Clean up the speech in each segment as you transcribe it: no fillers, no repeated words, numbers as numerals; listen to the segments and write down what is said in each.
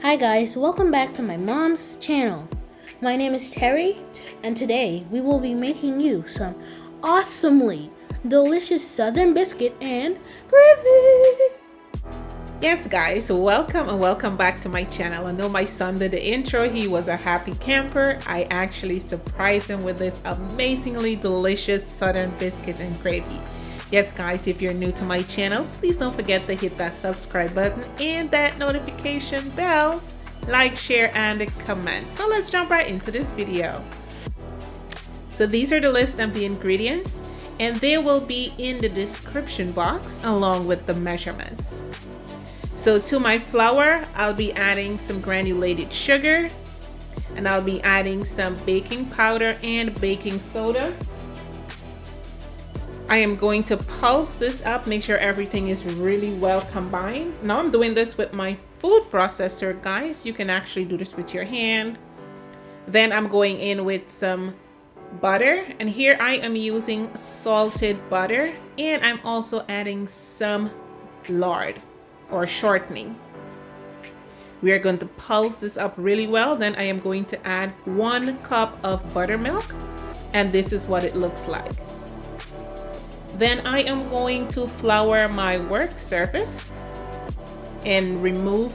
Hi guys, welcome back to my mom's channel. My name is Terry, and today we will be making you some awesomely delicious southern biscuit and gravy. Yes guys, welcome and welcome back to my channel. I know my son did the intro. He was a happy camper. I actually surprised him with this amazingly delicious southern biscuit and gravy. Yes guys, if you're new to my channel, please don't forget to hit that subscribe button and that notification bell. Like, share, and comment. So let's jump right into this video. So these are the list of the ingredients, and they will be in the description box along with the measurements. So to my flour, I'll be adding some granulated sugar, and I'll be adding some baking powder and baking soda. I am going to pulse this up, make sure everything is really well combined. Now I'm doing this with my food processor, guys. You can actually do this with your hand. Then I'm going in with some butter, and here I am using salted butter, and I'm also adding some lard or shortening. We are going to pulse this up really well. Then I am going to add 1 cup of buttermilk, and this is what it looks like. Then I am going to flour my work surface and remove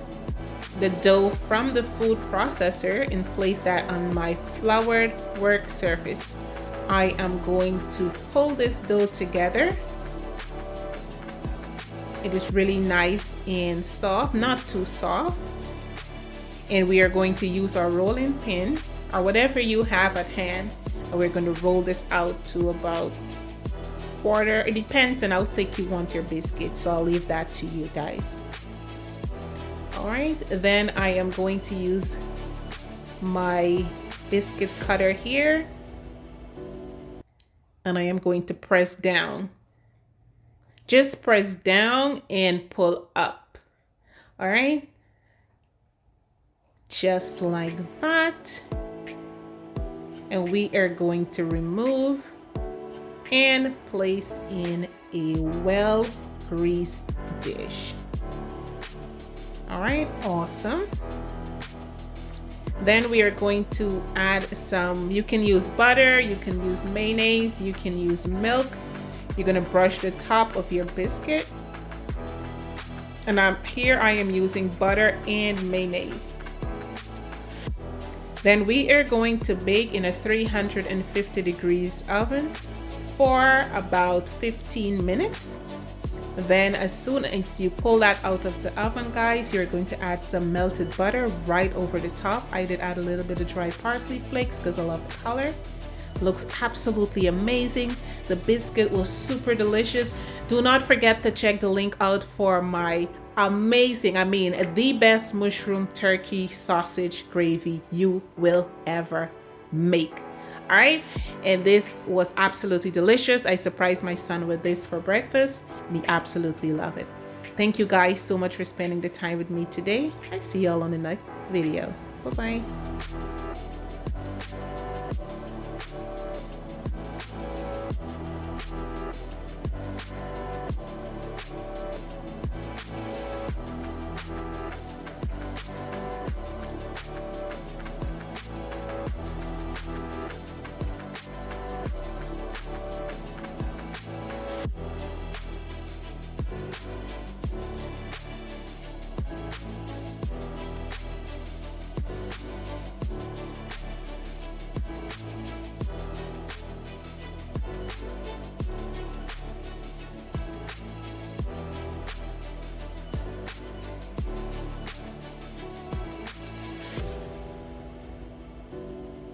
the dough from the food processor and place that on my floured work surface. I am going to pull this dough together. It is really nice and soft, not too soft. And we are going to use our rolling pin or whatever you have at hand. And we're going to roll this out to about quarter. It depends on how thick you want your biscuit, so I'll leave that to you guys. All right, then I am going to use my biscuit cutter here, and I am going to press down. Just press down and pull up. All right, just like that. And we are going to remove and place in a well greased dish. All right, awesome. Then we are going to add some, you can use butter, you can use mayonnaise, you can use milk. You're gonna brush the top of your biscuit. And here I am using butter and mayonnaise. Then we are going to bake in a 350 degrees oven for about 15 minutes. Then as soon as you pull that out of the oven, guys, you're going to add some melted butter right over the top. I did add a little bit of dry parsley flakes because I love the color. Looks absolutely amazing. The biscuit was super delicious. Do not forget to check the link out for my amazing, the best mushroom turkey sausage gravy you will ever make. All right, and this was absolutely delicious. I surprised my son with this for breakfast, and he absolutely loved it. Thank you guys so much for spending the time with me today. I see y'all on the next video. Bye-bye.